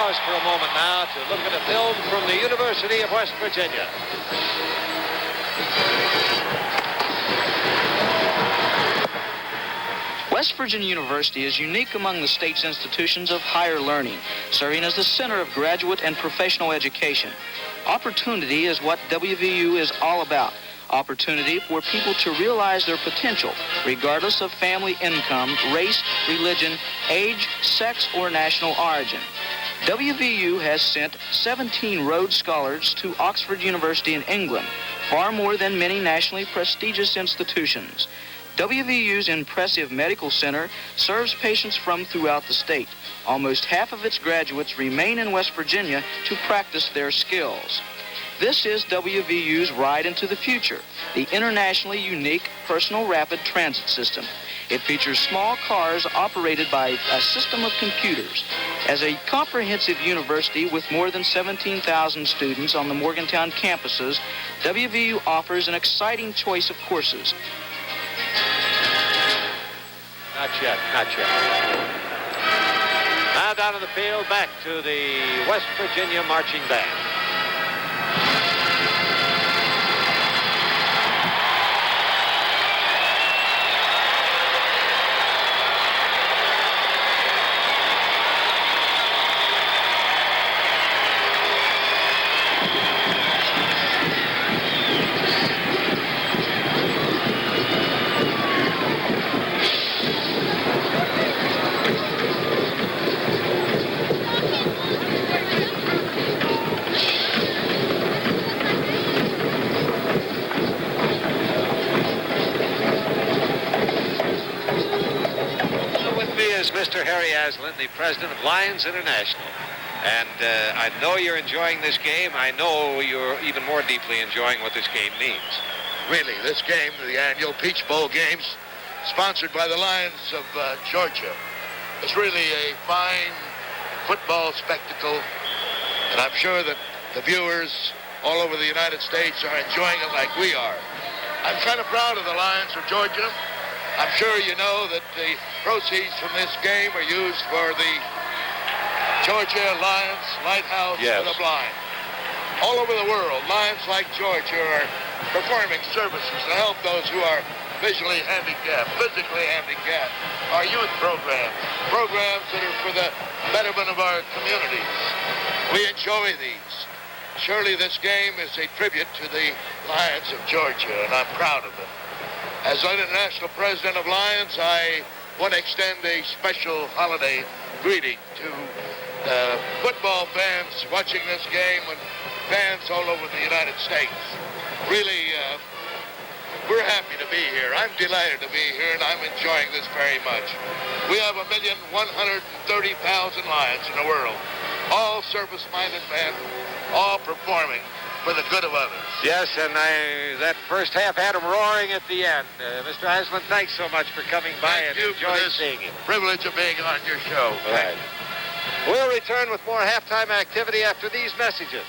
pause for a moment now to look at a film from the University of West Virginia. West Virginia University is unique among the state's institutions of higher learning, serving as the center of graduate and professional education. Opportunity is what WVU is all about. Opportunity for people to realize their potential, regardless of family income, race, religion, age, sex, or national origin. WVU has sent 17 Rhodes Scholars to Oxford University in England, far more than many nationally prestigious institutions. WVU's impressive medical center serves patients from throughout the state. Almost half of its graduates remain in West Virginia to practice their skills. This is WVU's Ride into the Future, the internationally unique personal rapid transit system. It features small cars operated by a system of computers. As a comprehensive university with more than 17,000 students on the Morgantown campuses, WVU offers an exciting choice of courses. Not yet. Now down to the field, back to the West Virginia Marching Band. Mr. Harry Aslan, the president of Lions International. And I know you're enjoying this game. I know you're even more deeply enjoying what this game means. Really, this game, the annual Peach Bowl games, sponsored by the Lions of Georgia, is really a fine football spectacle. And I'm sure that the viewers all over the United States are enjoying it like we are. I'm kind of proud of the Lions of Georgia. I'm sure you know that the proceeds from this game are used for the Georgia Lions Lighthouse for the Blind. All over the world, Lions like Georgia are performing services to help those who are visually handicapped, physically handicapped. Our youth programs that are for the betterment of our communities. We enjoy these. Surely this game is a tribute to the Lions of Georgia, and I'm proud of it. As international president of Lions, I want to extend a special holiday greeting to football fans watching this game and fans all over the United States. Really, we're happy to be here. I'm delighted to be here, and I'm enjoying this very much. We have 1,130,000 Lions in the world, all service-minded men, all performing for the good of others. Yes, and that first half had them roaring at the end. Mr. Aslan, thanks so much for coming by and enjoying seeing you. Privilege of being on your show. Right. We'll return with more halftime activity after these messages.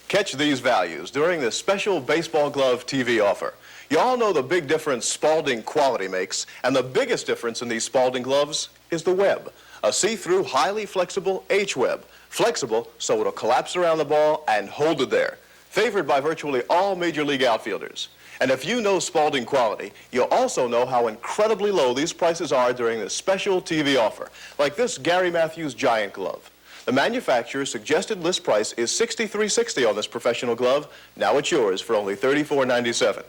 Catch these values during this special baseball glove TV offer. You all know the big difference Spalding quality makes, and the biggest difference in these Spalding gloves is the web. A see-through, highly flexible H-web. Flexible so it'll collapse around the ball and hold it there. Favored by virtually all major league outfielders. And if you know Spalding quality, you'll also know how incredibly low these prices are during this special TV offer, like this Gary Matthews Giant glove. The manufacturer's suggested list price is $63.60 on this professional glove. Now it's yours for only $34.97.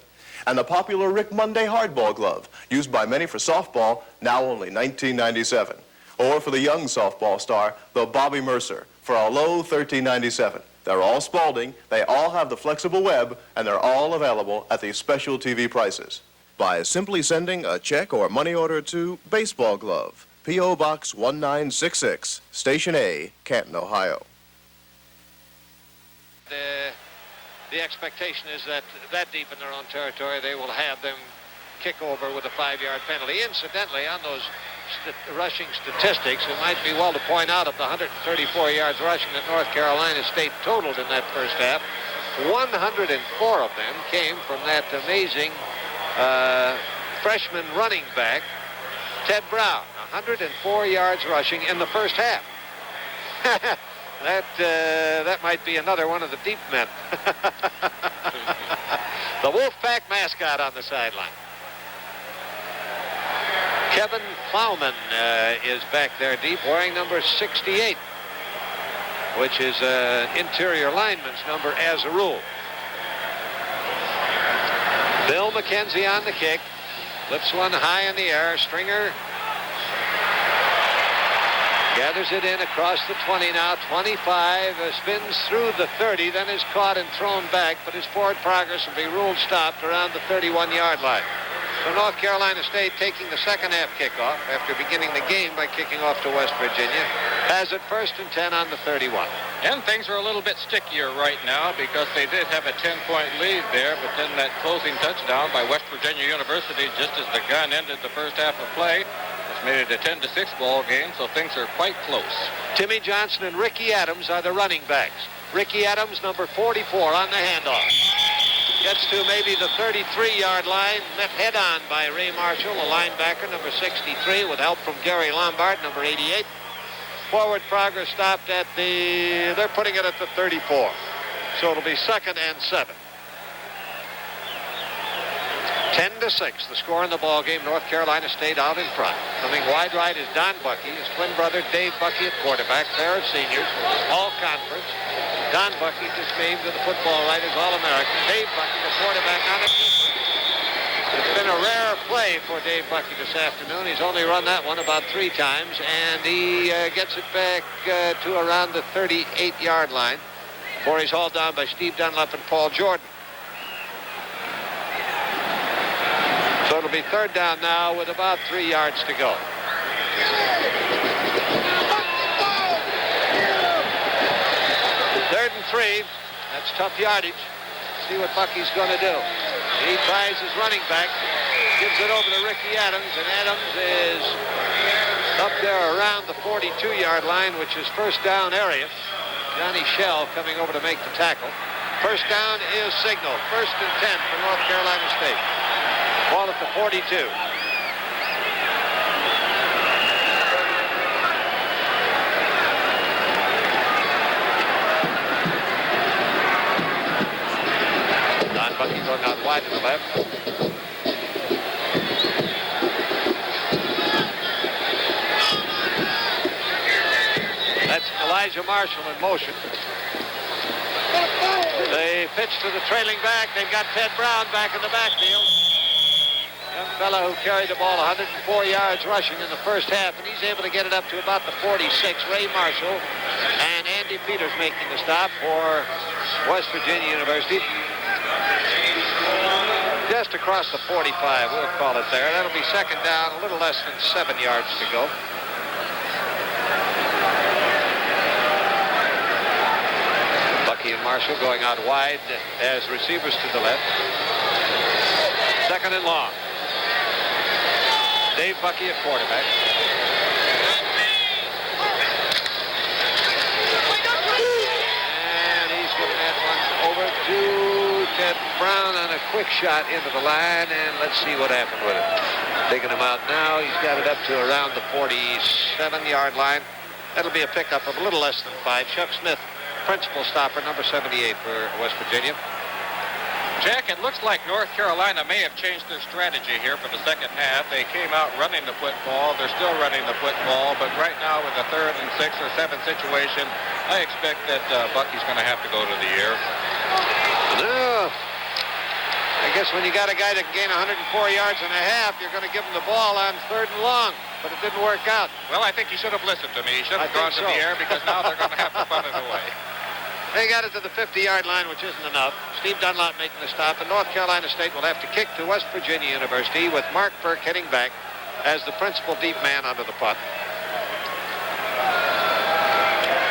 And the popular Rick Monday hardball glove, used by many for softball, now only $19.97. Or for the young softball star, the Bobby Mercer, for a low $13.97. They're all Spalding, they all have the flexible web, and they're all available at these special TV prices. By simply sending a check or money order to Baseball Glove, P.O. Box 1966, Station A, Canton, Ohio. The expectation is that deep in their own territory, they will have them kick over with a 5-yard penalty. Incidentally, on those rushing statistics, it might be well to point out of the 134 yards rushing that North Carolina State totaled in that first half, 104 of them came from that amazing freshman running back, Ted Brown. 104 yards rushing in the first half. That might be another one of the deep men. The Wolfpack mascot on the sideline. Kevin Plowman is back there deep, wearing number 68, which is interior lineman's number as a rule. Bill McKenzie on the kick. Lifts one high in the air. Stringer gathers it in across the 20 now. 25, spins through the 30, then is caught and thrown back, but his forward progress will be ruled stopped around the 31-yard line. So North Carolina State, taking the second half kickoff after beginning the game by kicking off to West Virginia, has it 1st and 10 on the 31. And things are a little bit stickier right now because they did have a 10-point lead there, but then that closing touchdown by West Virginia University just as the gun ended the first half of play has made it a 10-6 ball game, so things are quite close. Timmy Johnson and Ricky Adams are the running backs. Ricky Adams, number 44, on the handoff. Gets to maybe the 33-yard line, met head-on by Ray Marshall, a linebacker, number 63, with help from Gary Lombard, number 88. Forward progress stopped at they're putting it at the 34. So it'll be 2nd and 7. 10-6, the score in the ball game. North Carolina State out in front. Coming wide right is Don Bucky, his twin brother Dave Bucky at quarterback. Pair of seniors, all conference. Don Bucky just named to the Football Writers All-American. Dave Bucky, the quarterback on it. It's been a rare play for Dave Bucky this afternoon. He's only run that one about 3 times, and he gets it back to around the 38-yard line before he's hauled down by Steve Dunlap and Paul Jordan. So it'll be 3rd down now with about 3 yards to go. 3rd and 3. That's tough yardage. See what Bucky's going to do. He tries his running back, gives it over to Ricky Adams, and Adams is up there around the 42-yard line, which is 1st down area. Johnny Shell coming over to make the tackle. 1st down is signaled. 1st and 10 for North Carolina State. Ball at the 42. Bucky going out wide to the left. That's Elijah Marshall in motion. They pitch to the trailing back. They've got Ted Brown back in the backfield. Young fellow who carried the ball 104 yards rushing in the first half, and he's able to get it up to about the 46. Ray Marshall and Andy Peters making the stop for West Virginia University. Just across the 45, we'll call it there. That'll be 2nd down, a little less than 7 yards to go. Bucky and Marshall going out wide as receivers to the left. 2nd and long. Dave Bucky at quarterback. And he's giving that one over to Ted Brown on a quick shot into the line, and let's see what happened with it. Taking him out now. He's got it up to around the 47-yard line. That'll be a pickup of a little less than 5. Chuck Smith, principal stopper, number 78 for West Virginia. Jack, it looks like North Carolina may have changed their strategy here for the second half. They came out running the football. They're still running the football, but right now with a 3rd and 6 or 7 situation, I expect that Bucky's going to have to go to the air. No. I guess when you got a guy that can gain 104 yards and a half, you're going to give him the ball on 3rd and long, but it didn't work out. Well, I think he should have listened to me. He should have gone to the air because now they're going to have to punt it away. They got it to the 50-yard line, which isn't enough. Steve Dunlop making the stop, and North Carolina State will have to kick to West Virginia University with Mark Burke heading back as the principal deep man under the punt.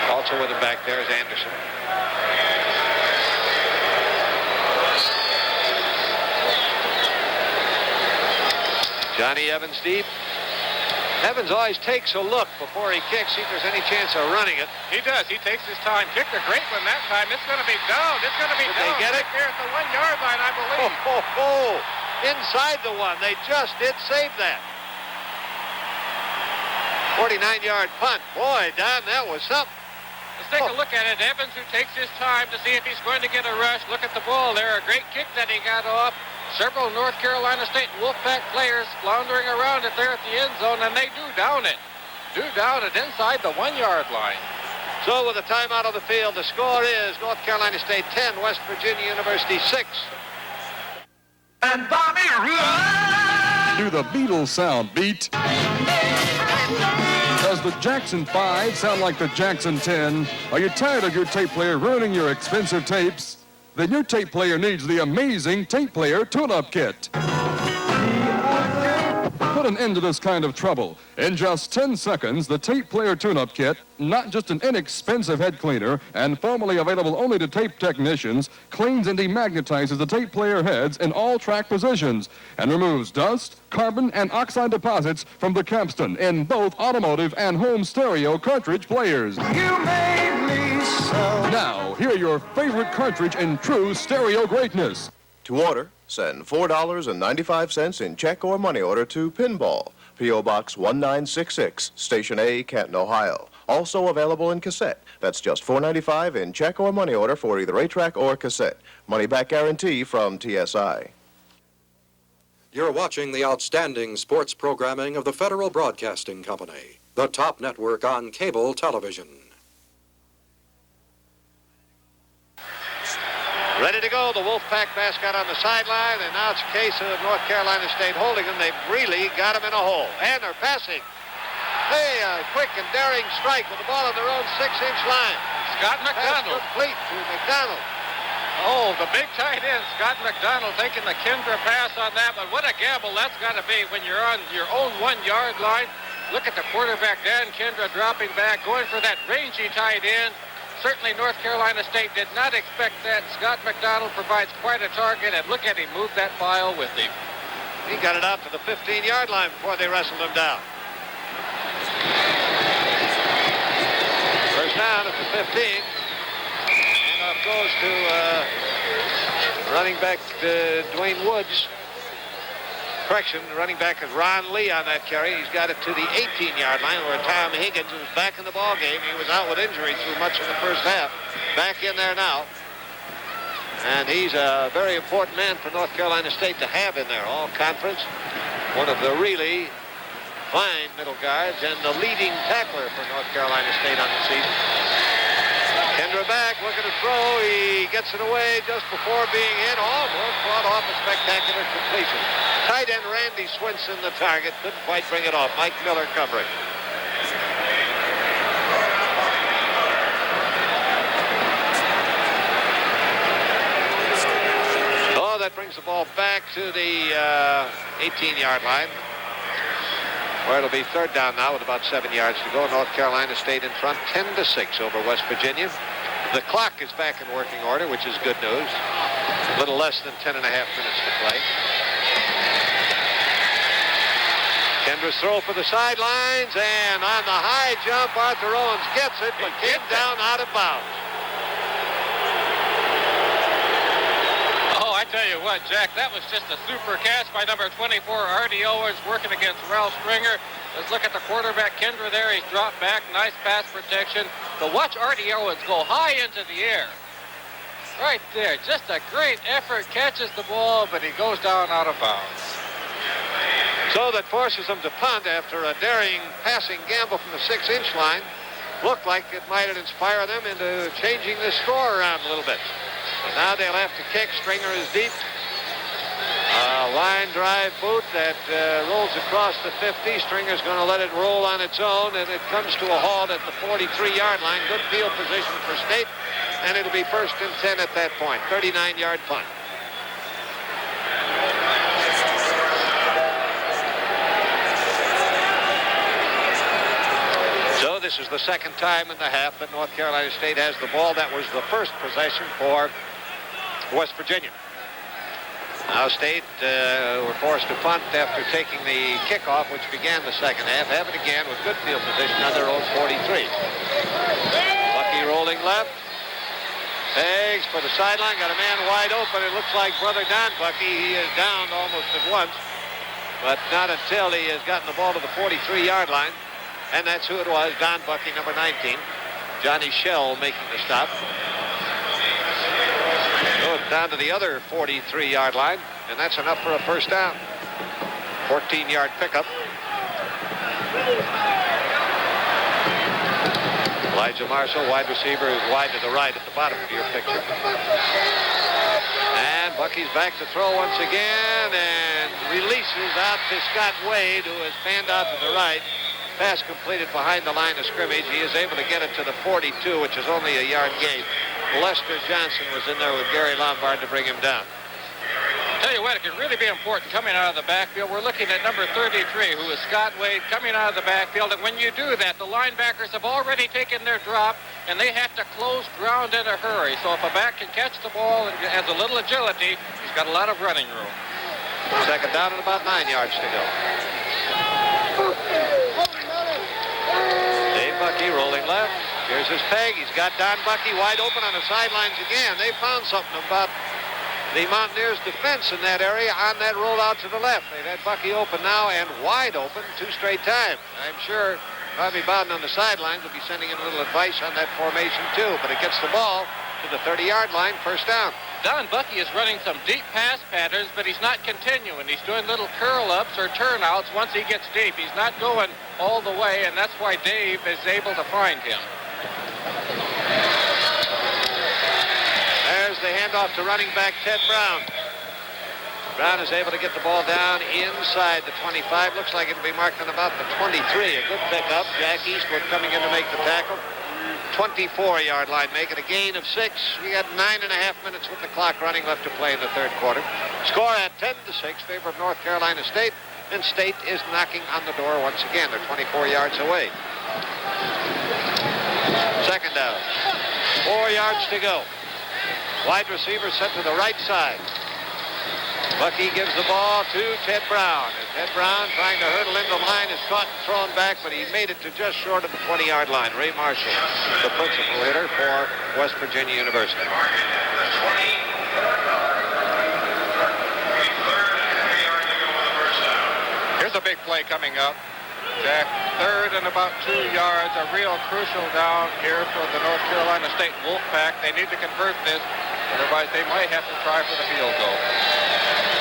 Also with him back there is Anderson. Johnny Evans deep. Evans always takes a look before he kicks, see if there's any chance of running it. He does. He takes his time. Kicked a great one that time. It's going to be down. It's going to be Did down. they get it? Right there at the 1-yard line, I believe. Inside the 1. They just did save that. 49-yard punt. Boy, Don, that was something. Let's take a look at it. Evans, who takes his time to see if he's going to get a rush. Look at the ball there. A great kick that he got off. Several North Carolina State Wolfpack players floundering around it there at the end zone, and they do down it. Inside the 1-yard line. So with a timeout on the field, the score is North Carolina State 10, West Virginia University 6. And Bobby, Do the Beatles sound beat? Does the Jackson 5 sound like the Jackson 10? Are you tired of your tape player ruining your expensive tapes? Then your tape player needs the amazing Tape Player Tune-Up Kit. Put an end to this kind of trouble. In just 10 seconds, the Tape Player Tune-Up Kit, not just an inexpensive head cleaner and formerly available only to tape technicians, cleans and demagnetizes the tape player heads in all track positions and removes dust, carbon, and oxide deposits from the capstan in both automotive and home stereo cartridge players. you made me so. Now, hear your favorite cartridge in true stereo greatness. To order, send $4.95 in check or money order to Pinball, P.O. Box 1966, Station A, Canton, Ohio. Also available in cassette. That's just $4.95 in check or money order for either 8-track or cassette. Money-back guarantee from TSI. You're watching the outstanding sports programming of the Federal Broadcasting Company, the top network on cable television. Ready to go, the Wolfpack mascot on the sideline, and now it's a case of North Carolina State holding him. They've really got him in a hole, and they're passing. Hey, a quick and daring strike with the ball on their own 6-inch line. Scott McDonald. Pass complete to McDonald. Oh, the big tight end, Scott McDonald, taking the Kendra pass on that, but what a gamble that's got to be when you're on your own 1-yard line. Look at the quarterback, Dan Kendra, dropping back, going for that rangy tight end. Certainly North Carolina State did not expect that. Scott McDonald provides quite a target, and look at him move that file with him. He got it out to the 15-yard line before they wrestled him down. First down at the 15. Handoff goes to running back Dwayne Woods. Correction, running back is Ron Lee on that carry. He's got it to the 18-yard line where Tom Higgins was back in the ball game. He was out with injury through much of the first half. Back in there now. And he's a very important man for North Carolina State to have in there, all conference. One of the really fine middle guards and the leading tackler for North Carolina State on the season. Kendra back, looking to throw. He gets it away just before being hit. Almost brought off a spectacular completion. Tight end Randy Swinson, the target, couldn't quite bring it off. Mike Miller covering. Oh, that brings the ball back to the 18-yard line, where it'll be third down now with about 7 yards to go. North Carolina State in front, 10-6 over West Virginia. The clock is back in working order, which is good news. A little less than 10.5 minutes to play. Kendra's throw for the sidelines, and on the high jump, Arthur Owens gets it, but came down out of bounds. Oh, I tell you what, Jack, that was just a super catch by number 24, Artie Owens, working against Ralph Stringer. Let's look at the quarterback, Kendra there. He's dropped back, nice pass protection. But watch Artie Owens go high into the air. Right there, just a great effort, catches the ball, but he goes down out of bounds. So that forces them to punt after a daring passing gamble from the 6-inch line. Looked like it might inspire them into changing the score around a little bit. But now they'll have to kick. Stringer is deep. Line drive boot that rolls across the 50. Stringer's going to let it roll on its own, and it comes to a halt at the 43-yard line. Good field position for State, and it'll be 1st and 10 at that point. 39-yard punt. So this is the second time in the half that North Carolina State has the ball. That was the first possession for West Virginia. Now State were forced to punt after taking the kickoff, which began the second half. Have it again with good field position on their own 43. Lucky rolling left. Eggs for the sideline. Got a man wide open. It looks like brother Don Bucky. He is down almost at once, but not until he has gotten the ball to the 43-yard line. And that's who it was, Don Bucky, number 19. Johnny Shell making the stop. Go down to the other 43-yard line, and that's enough for a first down. 14-yard pickup. Elijah Marshall, wide receiver, is wide to the right at the bottom of your picture. And Bucky's back to throw once again and releases out to Scott Wade, who is fanned out to the right. Pass completed behind the line of scrimmage. He is able to get it to the 42, which is only a yard gain. Lester Johnson was in there with Gary Lombard to bring him down. Tell you what, it can really be important coming out of the backfield. We're looking at number 33, who is Scott Wade, coming out of the backfield. And when you do that, the linebackers have already taken their drop, and they have to close ground in a hurry. So if a back can catch the ball and has a little agility, he's got a lot of running room. Second down and about 9 yards to go. Dave Bucky rolling left. Here's his peg. He's got Don Bucky wide open on the sidelines again. They found something about the Mountaineers' defense in that area on that rollout to the left. They've had Bucky open now and wide open 2 straight times. I'm sure Bobby Bowden on the sidelines will be sending in a little advice on that formation too, but it gets the ball to the 30-yard line, first down. Don Bucky is running some deep pass patterns, but he's not continuing. He's doing little curl-ups or turnouts once he gets deep. He's not going all the way, and that's why Dave is able to find him. There's the handoff to running back Ted Brown. Brown is able to get the ball down inside the 25. Looks like it'll be marked on about the 23. A good pickup. Jack Eastwood coming in to make the tackle. 24-yard line, making a gain of 6. We got 9.5 minutes with the clock running left to play in the third quarter. Score at 10-6, favor of North Carolina State, and State is knocking on the door once again. They're 24 yards away. Second down. 4 yards to go. Wide receiver set to the right side. Bucky gives the ball to Ted Brown. And Ted Brown, trying to hurdle into the line, is caught and thrown back, but he made it to just short of the 20-yard line. Ray Marshall, the principal hitter for West Virginia University. Here's a big play coming up. Jack, third and about 2 yards. A real crucial down here for the North Carolina State Wolfpack. They need to convert this, otherwise they might have to try for the field goal.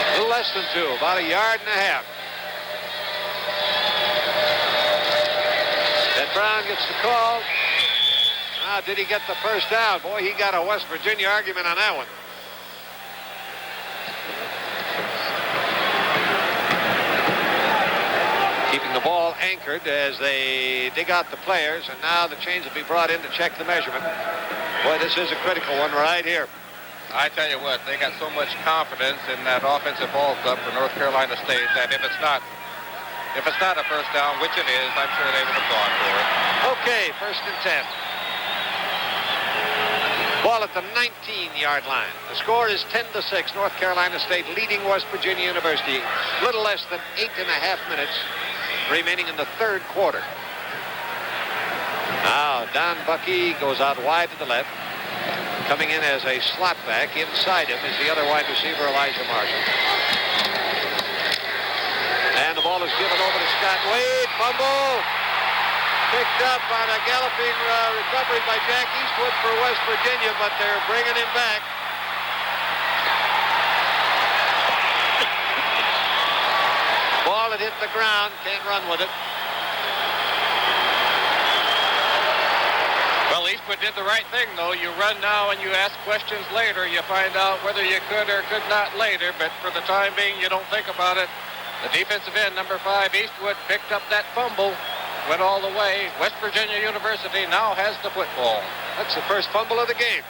A little less than 2, about 1.5 yards. Ted Brown gets the call. Now, did he get the first down? Boy, he got a West Virginia argument on that one. Keeping the ball anchored as they dig out the players, and now the chains will be brought in to check the measurement. Boy, this is a critical one right here. I tell you what, they got so much confidence in that offensive ball club for North Carolina State that if it's not a first down, which it is, I'm sure they would have gone for it. Okay, first and 10. Ball at the 19-yard line. The score is 10-6. North Carolina State leading West Virginia University. Little less than 8.5 minutes remaining in the third quarter. Now, Don Bucky goes out wide to the left. Coming in as a slot back. Inside him is the other wide receiver, Elijah Marshall. And the ball is given over to Scott Wade. Fumble. Picked up on a galloping recovery by Jack Eastwood for West Virginia, but they're bringing him back. Ball had hit the ground. Can't run with it. Well, Eastwood did the right thing, though. You run now and you ask questions later. You find out whether you could or could not later, but for the time being, you don't think about it. The defensive end, number 5, Eastwood, picked up that fumble, went all the way. West Virginia University now has the football. That's the first fumble of the game.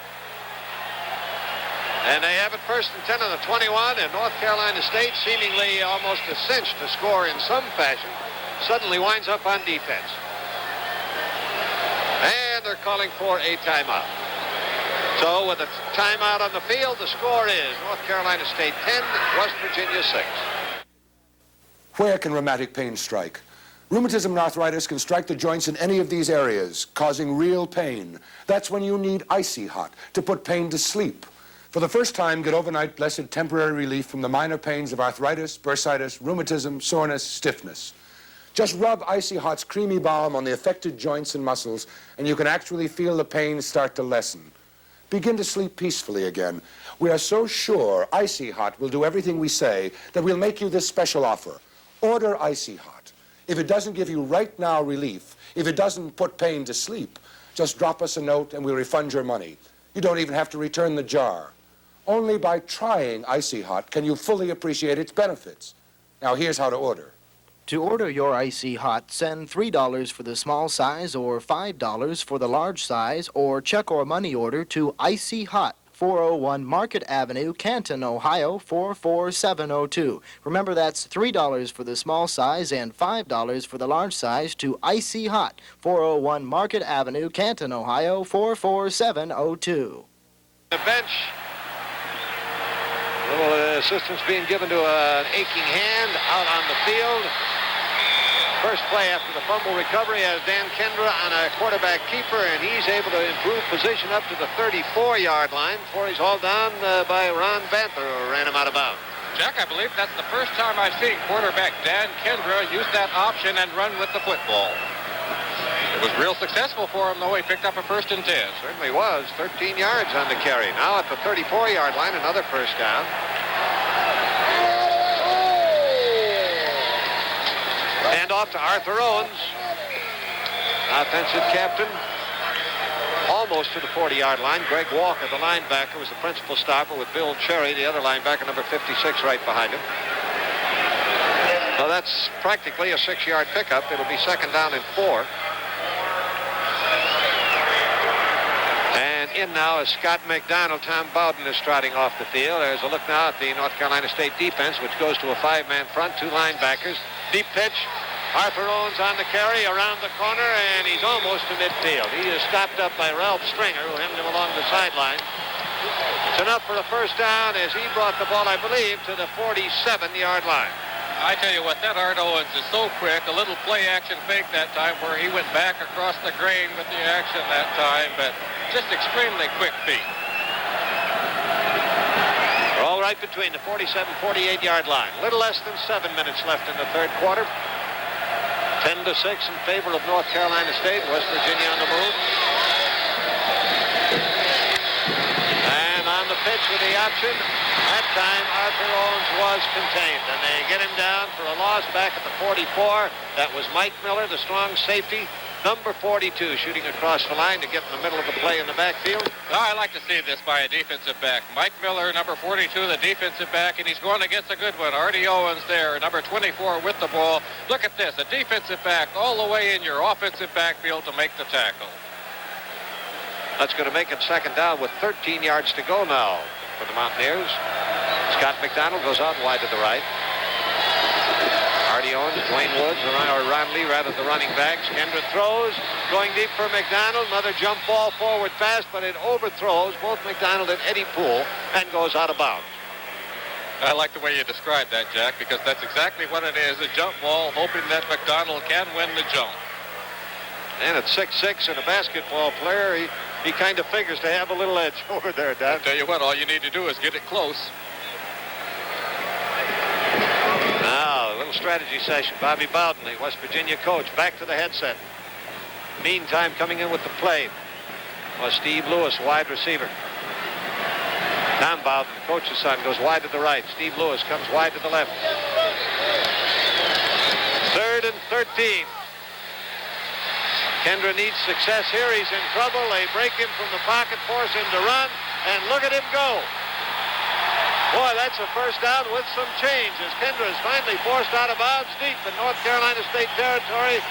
And they have it first and 10 on the 21, and North Carolina State, seemingly almost a cinch to score in some fashion, suddenly winds up on defense. And they're calling for a timeout. So with a timeout on the field, the score is North Carolina State 10, West Virginia 6. Where can rheumatic pain strike? Rheumatism and arthritis can strike the joints in any of these areas, causing real pain. That's when you need Icy Hot to put pain to sleep. For the first time, get overnight blessed temporary relief from the minor pains of arthritis, bursitis, rheumatism, soreness, stiffness. Just rub Icy Hot's creamy balm on the affected joints and muscles, and you can actually feel the pain start to lessen. Begin to sleep peacefully again. We are so sure Icy Hot will do everything we say that we'll make you this special offer. Order Icy Hot. If it doesn't give you right now relief, if it doesn't put pain to sleep, just drop us a note and we'll refund your money. You don't even have to return the jar. Only by trying Icy Hot can you fully appreciate its benefits. Now here's how to order. To order your Icy Hot, send $3 for the small size or $5 for the large size, or check or money order to Icy Hot, 401 Market Avenue, Canton, Ohio, 44702. Remember, that's $3 for the small size and $5 for the large size to Icy Hot, 401 Market Avenue, Canton, Ohio, 44702. The bench. A little assistance being given to an aching hand out on the field. First play after the fumble recovery has Dan Kendra on a quarterback keeper, and he's able to improve position up to the 34-yard line before he's hauled down by Ron Banther, who ran him out of bounds. Jack, I believe that's the first time I've seen quarterback Dan Kendra use that option and run with the football. It was real successful for him, though. He picked up a 1st and 10. Certainly was. 13 yards on the carry. Now at the 34-yard line, another first down. Hand off to Arthur Owens, offensive captain, almost to the 40-yard line. Greg Walker, the linebacker, was the principal stopper, with Bill Cherry, the other linebacker, number 56, right behind him. So that's practically a 6-yard pickup. It'll be 2nd down and 4. And in now is Scott McDonald. Tom Bowden is trotting off the field. There's a look now at the North Carolina State defense, which goes to a 5-man front, 2 linebackers. Deep pitch. Arthur Owens on the carry around the corner, and he's almost to midfield. He is stopped up by Ralph Stringer, who hemmed him along the sideline. It's enough for a first down as he brought the ball, I believe, to the 47-yard line. I tell you what, that Art Owens is so quick. A little play-action fake that time where he went back across the grain with the action that time, but just extremely quick feet. We're all right between the 47, 48-yard line. A little less than 7 minutes left in the third quarter. 10-6 in favor of North Carolina State. West Virginia on the move. And on the pitch with the option. That time Arthur Owens was contained. And they get him down for a loss back at the 44. That was Mike Miller, the strong safety. Number 42 shooting across the line to get in the middle of the play in the backfield. Now, I like to see this by a defensive back. Mike Miller, number 42, the defensive back, and he's going against a good one. Artie Owens there, number 24 with the ball. Look at this, a defensive back all the way in your offensive backfield to make the tackle. That's going to make it 2nd down with 13 yards to go now for the Mountaineers. Scott McDonald goes out wide to the right. Artie Owens, Dwayne Woods, or Ron Lee, rather, the running backs. Kendra throws, going deep for McDonald. Another jump ball forward pass, but it overthrows both McDonald and Eddie Poole and goes out of bounds. I like the way you described that, Jack, because that's exactly what it is, a jump ball, hoping that McDonald can win the jump. And at 6'6" and a basketball player, he kind of figures to have a little edge over there, Don. I tell you what, all you need to do is get it close. Now, a little strategy session. Bobby Bowden, the West Virginia coach, back to the headset. Meantime, coming in with the play was Steve Lewis, wide receiver. Tom Bowden, the coach's son, goes wide to the right. Steve Lewis comes wide to the left. 3rd and 13. Kendra needs success here. He's in trouble. They break him from the pocket, force him to run, and look at him go. Boy, that's a first down with some change as Kendra is finally forced out of bounds deep in North Carolina State territory.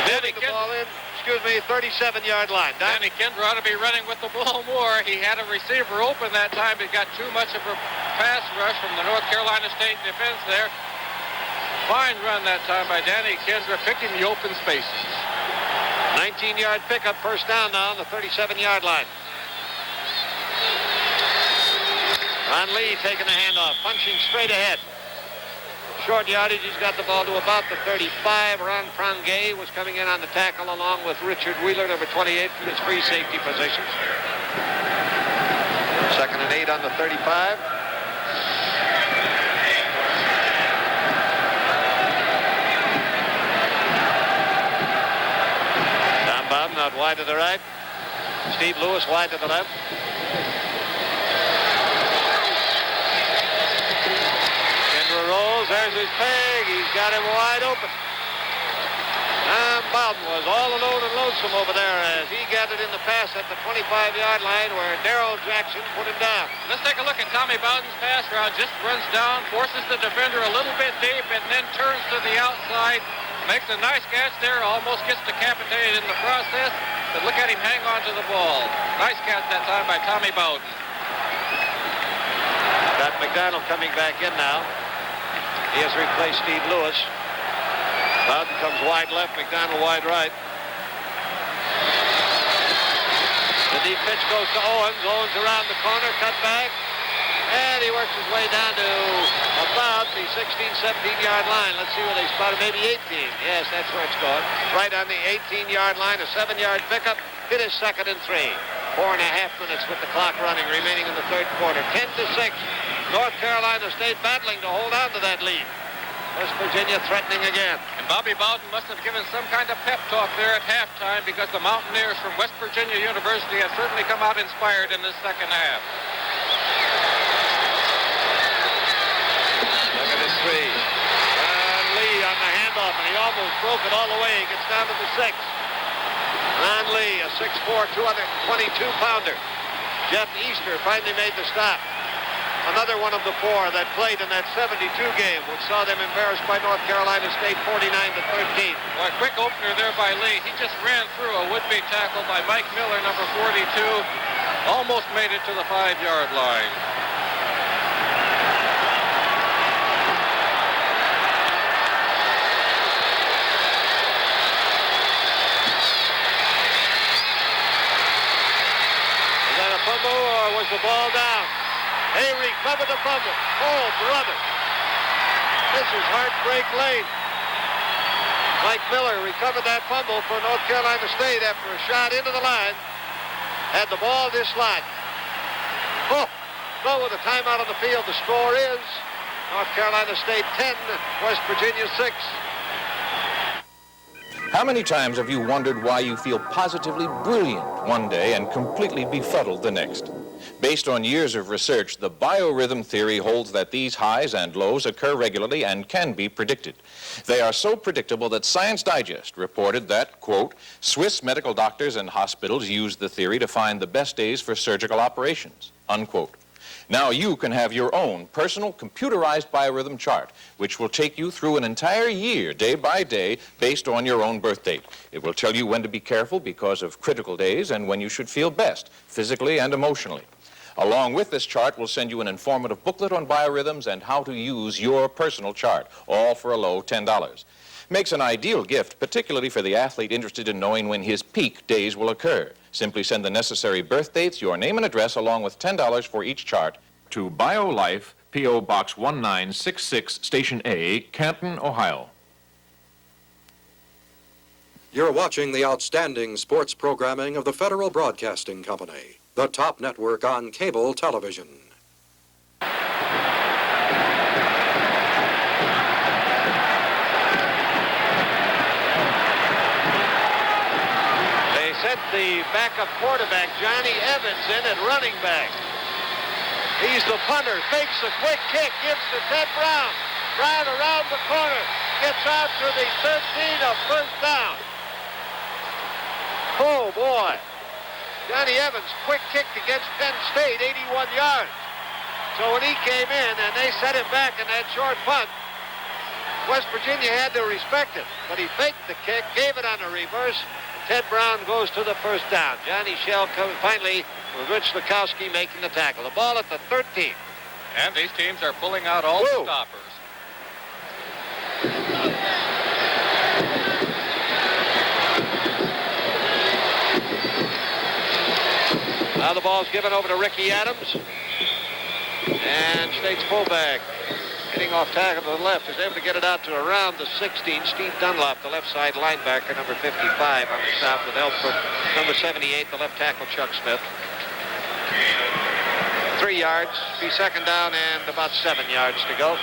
Danny the ball in, 37-yard line. Danny Kendra ought to be running with the ball more. He had a receiver open that time. He got too much of a pass rush from the North Carolina State defense there. Fine run that time by Danny Kendra, picking the open spaces. 19-yard pickup, first down now on the 37-yard line. Ron Lee taking the handoff, punching straight ahead. Short yardage, he's got the ball to about the 35. Ron Prangay was coming in on the tackle along with Richard Wheeler, number 28, from his free safety position. 2nd and 8 on the 35. wide to the right. Steve Lewis wide to the left. Kendra rolls. There's his peg. He's got him wide open. Bowden was all alone and lonesome over there as he got it in the pass at the 25-yard line where Darrell Jackson put him down. Let's take a look at Tommy Bowden's pass route. Just runs down, forces the defender a little bit deep, and then turns to the outside. Makes a nice catch there. Almost gets decapitated in the process. But look at him hang on to the ball. Nice catch that time by Tommy Bowden. Got McDonald coming back in now. He has replaced Steve Lewis. Bowden comes wide left, McDonald wide right. The deep pitch goes to Owens. Owens around the corner, cut back. And he works his way down to about the 16, 17-yard line. Let's see where they spotted. Maybe 18. Yes, that's where it's going. Right on the 18-yard line, a 7-yard pickup. It is 2nd and 3. 4.5 minutes with the clock running, remaining in the third quarter. 10-6. North Carolina State battling to hold on to that lead. West Virginia threatening again. And Bobby Bowden must have given some kind of pep talk there at halftime because the Mountaineers from West Virginia University have certainly come out inspired in this second half. 2nd and 3. And Lee on the handoff, and he almost broke it all the way. He gets down to the 6. Ron Lee, a 6'4", 222-pounder. Jeff Easter finally made the stop. Another one of the 4 that played in that 72 game, which saw them embarrassed by North Carolina State 49-13. Well, a quick opener there by Lee. He just ran through a would-be tackle by Mike Miller, number 42. Almost made it to the 5-yard line. Was that a fumble or was the ball down? They recovered the fumble. Oh, brother. This is heartbreak lane. Mike Miller recovered that fumble for North Carolina State after a shot into the line. Had the ball dislodged. Oh, so with a timeout on the field, the score is North Carolina State 10, West Virginia 6. How many times have you wondered why you feel positively brilliant one day and completely befuddled the next? Based on years of research, the biorhythm theory holds that these highs and lows occur regularly and can be predicted. They are so predictable that Science Digest reported that, quote, Swiss medical doctors and hospitals used the theory to find the best days for surgical operations, unquote. Now you can have your own personal computerized biorhythm chart, which will take you through an entire year, day by day, based on your own birth date. It will tell you when to be careful because of critical days and when you should feel best, physically and emotionally. Along with this chart, we'll send you an informative booklet on biorhythms and how to use your personal chart, all for a low $10. Makes an ideal gift, particularly for the athlete interested in knowing when his peak days will occur. Simply send the necessary birth dates, your name and address, along with $10 for each chart to BioLife, P.O. Box 1966, Station A, Canton, Ohio. You're watching the outstanding sports programming of the Federal Broadcasting Company, the top network on cable television. They sent the backup quarterback, Johnny Evans, in at running back. He's the punter, fakes a quick kick, gives to Ted Brown. Brown around the corner, gets out to the 13, a first down. Oh, boy. Johnny Evans, quick kick against Penn State, 81 yards. So when he came in and they set him back in that short punt, West Virginia had to respect it. But he faked the kick, gave it on a reverse. Ted Brown goes to the first down. Johnny Shell comes finally with Rich Lukowski making the tackle. The ball at the 13. And these teams are pulling out all the stoppers. Now the ball's given over to Ricky Adams. And State's fullback, getting off tackle to the left, is able to get it out to around the 16. Steve Dunlop, the left side linebacker, number 55 on the stop with help from number 78, the left tackle Chuck Smith. 3 yards, be second down and about 7 yards to go.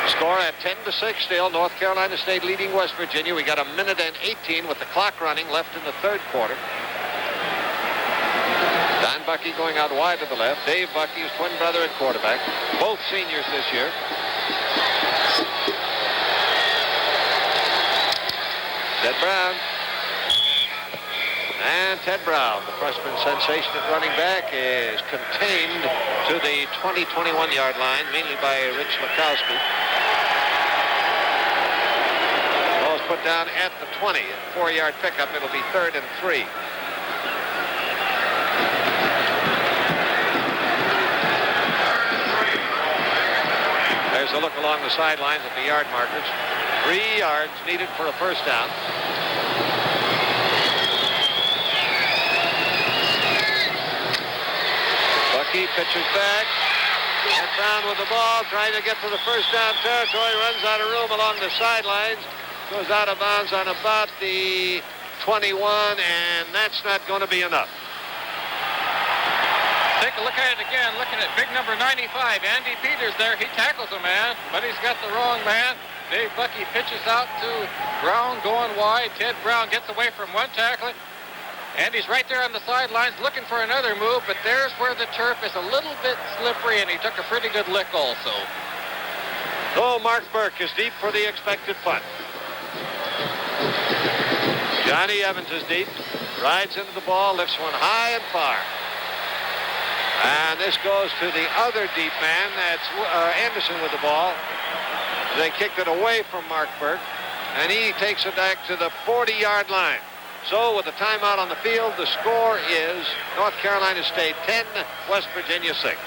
Score at 10-6 still. North Carolina State leading West Virginia. We got 1:18 with the clock running left in the third quarter. Don Bucky going out wide to the left. Dave Bucky, his twin brother at quarterback. Both seniors this year. Ted Brown. And Ted Brown, the freshman sensation at running back, is contained to the 20-21-yard line, mainly by Rich Lukowski. Ball's put down at the 20. 4-yard pickup. It'll be 3rd and 3. There's a look along the sidelines at the yard markers. 3 yards needed for a first down. Bucky pitches back. And Brown with the ball, trying to get to the first down territory. Runs out of room along the sidelines. Goes out of bounds on about the 21, and that's not going to be enough. Take a look at it again, looking at big number 95. Andy Peters there. He tackles a man, but he's got the wrong man. Dave Bucky pitches out to Brown going wide. Ted Brown gets away from one tackler. Andy's right there on the sidelines looking for another move, but there's where the turf is a little bit slippery, and he took a pretty good lick also. So Mark Burke is deep for the expected punt. Johnny Evans is deep. Rides into the ball, lifts one high and far. And this goes to the other deep man. That's Anderson with the ball. They kicked it away from Mark Burke, and he takes it back to the 40-yard line. So with the timeout on the field, the score is North Carolina State 10, West Virginia 6.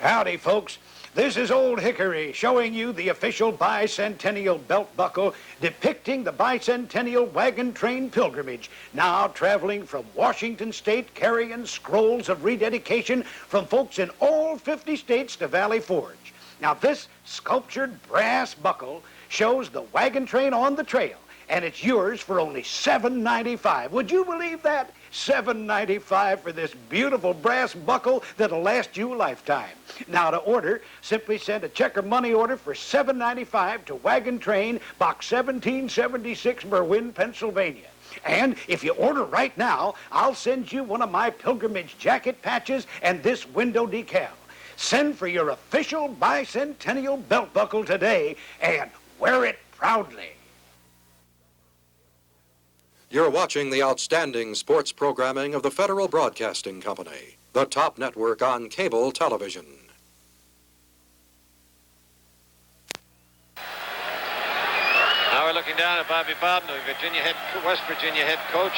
Howdy, folks. This is Old Hickory showing you the official bicentennial belt buckle depicting the bicentennial wagon train pilgrimage, now traveling from Washington State carrying scrolls of rededication from folks in all 50 states to Valley Forge. Now, this sculptured brass buckle shows the wagon train on the trail, and it's yours for only $7.95. Would you believe that? $7.95 for this beautiful brass buckle that'll last you a lifetime. Now, to order, simply send a check or money order for $7.95 to Wagon Train, Box 1776, Berwyn, Pennsylvania. And if you order right now, I'll send you one of my pilgrimage jacket patches and this window decal. Send for your official bicentennial belt buckle today and wear it proudly. You're watching the outstanding sports programming of the Federal Broadcasting Company, the top network on cable television. Now we're looking down at Bobby Bowden, the West Virginia head coach,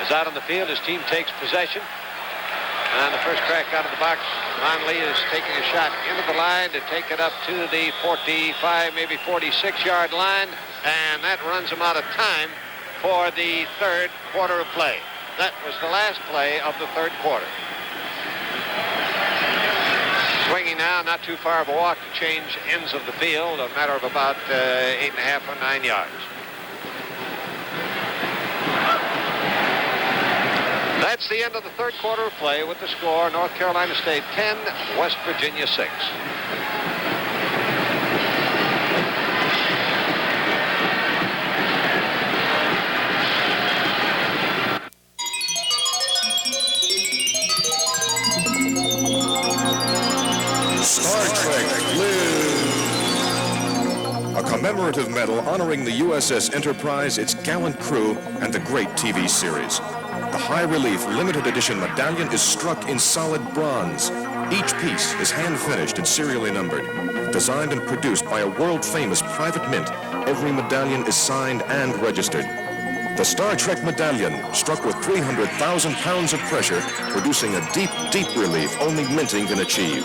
is out on the field. His team takes possession. And the first crack out of the box, Ron Lee is taking a shot into the line to take it up to the 45, maybe 46-yard line, and that runs him out of time for the third quarter of play. That was the last play of the third quarter. Swinging now, not too far of a walk to change ends of the field, a matter of about 8.5 or 9 yards. That's the end of the third quarter of play with the score, North Carolina State 10, West Virginia 6. Star Trek live! A commemorative medal honoring the USS Enterprise, its gallant crew, and the great TV series. The high-relief limited edition medallion is struck in solid bronze. Each piece is hand-finished and serially numbered. Designed and produced by a world-famous private mint, every medallion is signed and registered. The Star Trek medallion, struck with 300,000 pounds of pressure, producing a deep, deep relief only minting can achieve.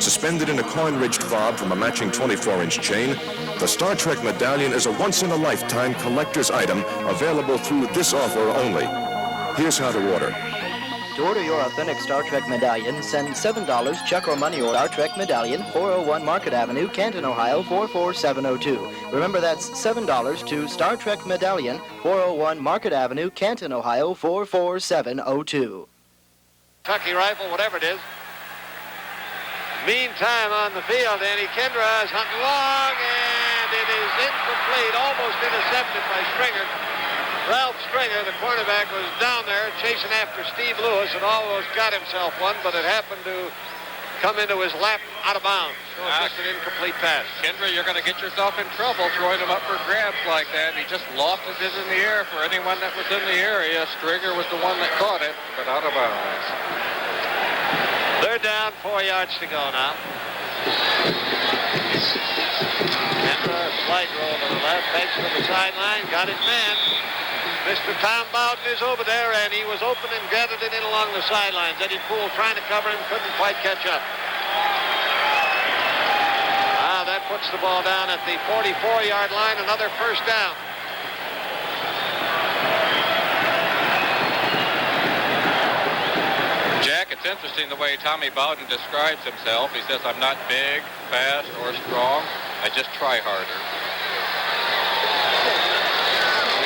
Suspended in a coin-ridged fob from a matching 24-inch chain, the Star Trek medallion is a once-in-a-lifetime collector's item available through this offer only. Here's how to order. To order your authentic Star Trek medallion, send $7 check or money order Star Trek medallion, 401 Market Avenue, Canton, Ohio, 44702. Remember, that's $7 to Star Trek medallion, 401 Market Avenue, Canton, Ohio, 44702. Kentucky rifle, whatever it is. Meantime, on the field, Danny Kendra is hunting long, and it is incomplete, almost intercepted by Stringer. Ralph Stringer, the cornerback, was down there chasing after Steve Lewis and almost got himself one, but it happened to come into his lap out of bounds. So it's just an incomplete pass. Kendra, you're going to get yourself in trouble throwing him up for grabs like that. He just lofted it in the air for anyone that was in the area. Stringer was the one that caught it, but out of bounds. They're down, 4 yards to go now. Kendra, slide roll to the left, fakes to the sideline, got his man. Mr. Tom Bowden is over there, and he was open and gathered it in along the sidelines. Eddie Poole trying to cover him, couldn't quite catch up. That puts the ball down at the 44-yard line, another first down. Jack, it's interesting the way Tommy Bowden describes himself. He says, I'm not big, fast, or strong. I just try harder.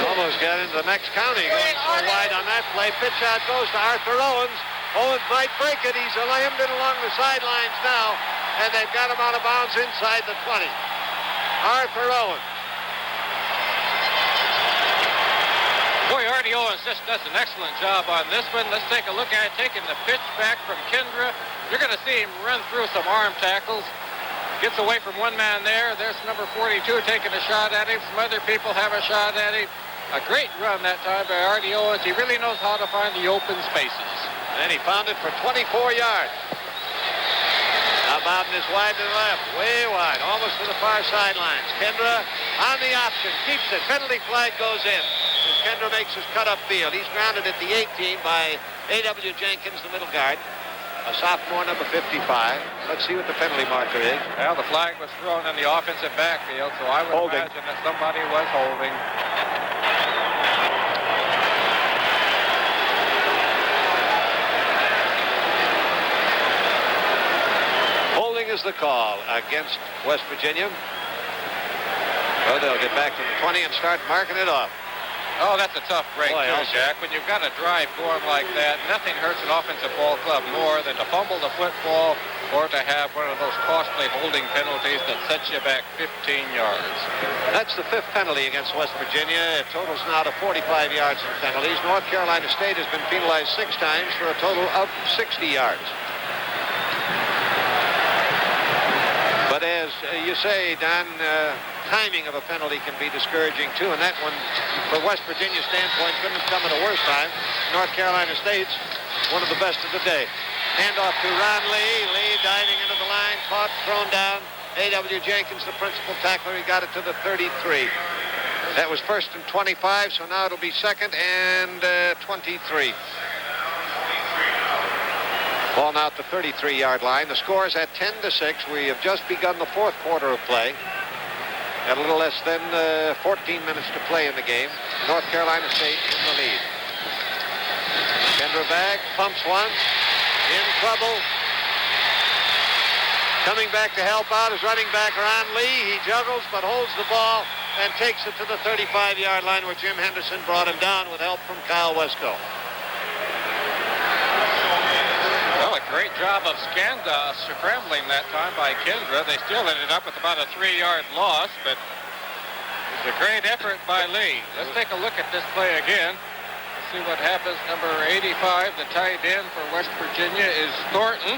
Almost got into the next county, going so wide on that play. Pitch out goes to Arthur Owens. Owens might break it. He's hemmed in along the sidelines now, and they've got him out of bounds inside the 20. Arthur Owens. Boy, Artie Owens just does an excellent job on this one. Let's take a look at it, taking the pitch back from Kendra. You're going to see him run through some arm tackles. Gets away from one man there. There's number 42 taking a shot at him. Some other people have a shot at him. A great run that time by Artie Owens. He really knows how to find the open spaces. And he found it for 24 yards. Now Bowden is wide to the left, way wide, almost to the far sidelines. Kendra on the option, keeps it. Penalty flag goes in as Kendra makes his cut upfield. He's grounded at the 18 by A.W. Jenkins, the middle guard. A sophomore, number 55. Let's see what the penalty marker is. Well, the flag was thrown in the offensive backfield, so I would imagine that somebody was holding. Holding is the call against West Virginia. Well, they'll get back to the 20 and start marking it off. Oh, that's a tough break, Boy, too, Jack. When you've got a drive going like that, nothing hurts an offensive ball club more than to fumble the football or to have one of those costly holding penalties that sets you back 15 yards. That's the 5th penalty against West Virginia. It totals now to 45 yards in penalties. North Carolina State has been penalized 6 times for a total of 60 yards. But as you say, Don, timing of a penalty can be discouraging too, and that one, from West Virginia's standpoint, couldn't have come at a worse time. North Carolina State's one of the best of the day. Handoff to Ron Lee. Lee diving into the line, caught, thrown down. A.W. Jenkins, the principal tackler, he got it to the 33. That was 1st and 25, so now it'll be 2nd and 23. Ball now at the 33-yard line. The score is at 10-6. We have just begun the 4th quarter of play. Got a little less than 14 minutes to play in the game. North Carolina State in the lead. Kendra back, pumps once, in trouble. Coming back to help out is running back Ron Lee. He juggles but holds the ball and takes it to the 35-yard line where Jim Henderson brought him down with help from Kyle Wesco. Well, a great job of scrambling that time by Kendra. They still ended up with about a 3-yard loss, but it's a great effort by Lee. Let's take a look at this play again. Let's see what happens. Number 85, the tight end for West Virginia, is Thornton.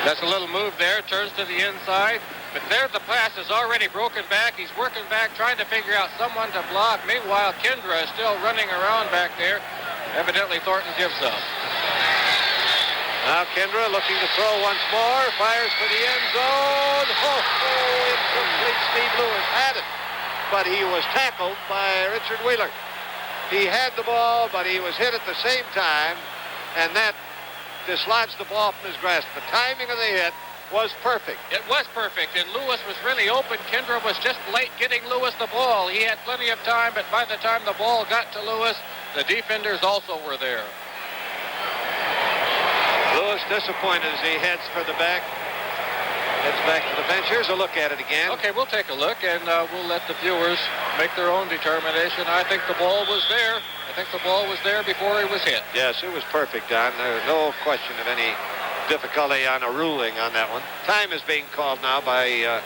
That's a little move there, turns to the inside. But there the pass is already broken back. He's working back, trying to figure out someone to block. Meanwhile, Kendra is still running around back there. Evidently, Thornton gives up. Now Kendra looking to throw once more, fires for the end zone. Incomplete. Steve Lewis had it, but he was tackled by Richard Wheeler. He had the ball, but he was hit at the same time, and that dislodged the ball from his grasp. The timing of the hit was perfect. It was perfect, and Lewis was really open. Kendra was just late getting Lewis the ball. He had plenty of time, but by the time the ball got to Lewis, the defenders also were there. Lewis disappointed as he heads for the back. Heads back to the bench. Here's a look at it again. Okay, we'll take a look, and we'll let the viewers make their own determination. I think the ball was there. I think the ball was there before he was hit. Yes, it was perfect, Don. There's no question of any difficulty on a ruling on that one. Time is being called now by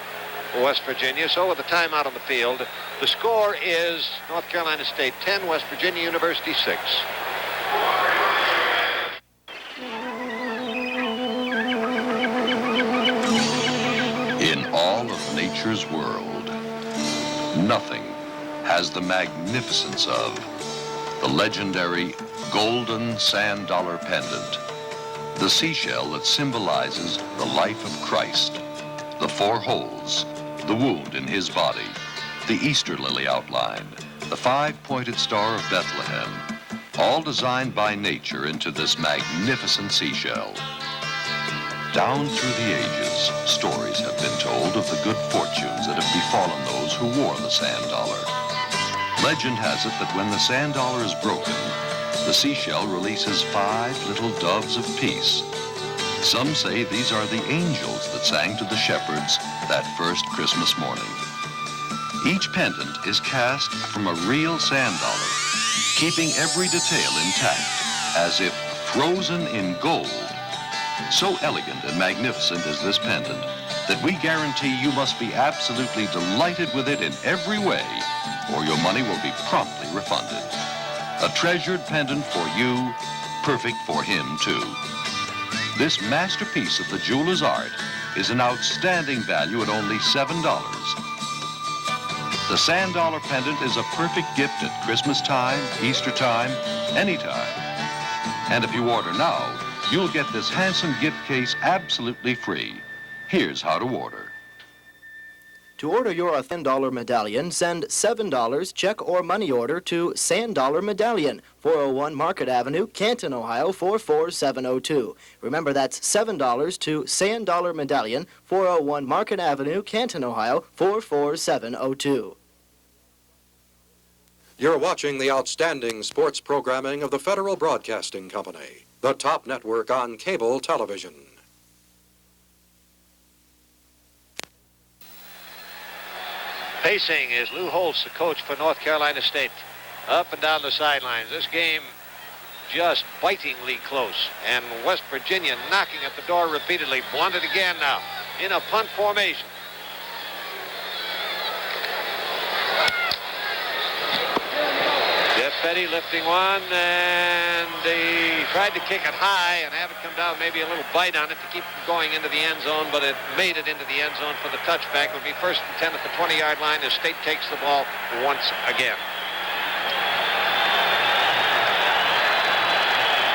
West Virginia. So with the timeout on the field, the score is North Carolina State 10, West Virginia University 6. In all of nature's world, nothing has the magnificence of the legendary golden sand dollar pendant, the seashell that symbolizes the life of Christ, the 4 holes, the wound in his body, the Easter lily outline, the 5-pointed star of Bethlehem, all designed by nature into this magnificent seashell. Down through the ages, stories have been told of the good fortunes that have befallen those who wore the sand dollar. Legend has it that when the sand dollar is broken, the seashell releases 5 little doves of peace. Some say these are the angels that sang to the shepherds that first Christmas morning. Each pendant is cast from a real sand dollar, keeping every detail intact, as if frozen in gold. So elegant and magnificent is this pendant that we guarantee you must be absolutely delighted with it in every way, or your money will be promptly refunded. A treasured pendant for you, perfect for him too. This masterpiece of the jeweler's art is an outstanding value at only $7. The sand dollar pendant is a perfect gift at Christmas time, Easter time, anytime. And if you order now, you'll get this handsome gift case absolutely free. Here's how to order. To order your Sand Dollar Medallion, send $7 check or money order to Sand Dollar Medallion, 401 Market Avenue, Canton, Ohio, 44702. Remember, that's $7 to Sand Dollar Medallion, 401 Market Avenue, Canton, Ohio, 44702. You're watching the outstanding sports programming of the Federal Broadcasting Company, the top network on cable television. Pacing is Lou Holtz, the coach for North Carolina State. Up and down the sidelines. This game just bitingly close. And West Virginia knocking at the door repeatedly. Blunt it again now in a punt formation. Jeff Petty lifting one, and he tried to kick it high and have it come down, maybe a little bite on it to keep it going into the end zone, but it made it into the end zone for the touchback. It would be 1st and 10 at the 20-yard line as State takes the ball once again.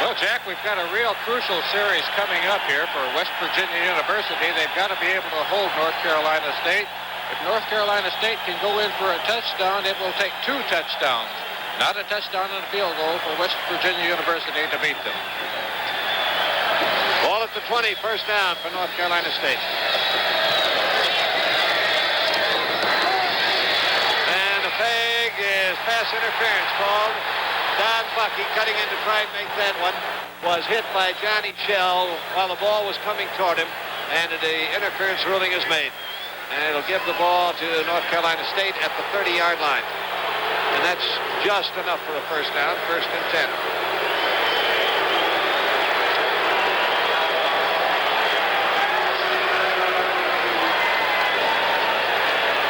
Well, Jack, we've got a real crucial series coming up here for West Virginia University. They've got to be able to hold North Carolina State. If North Carolina State can go in for a touchdown, it will take 2 touchdowns. Not a touchdown and a field goal for West Virginia University to beat them. Ball at the 20, 1st down for North Carolina State. And a flag is pass interference called. Don Bucky, cutting in to try and make that one, was hit by Johnny Shell while the ball was coming toward him, and the interference ruling is made. And it'll give the ball to North Carolina State at the 30-yard line. And that's just enough for a 1st down, 1st and 10.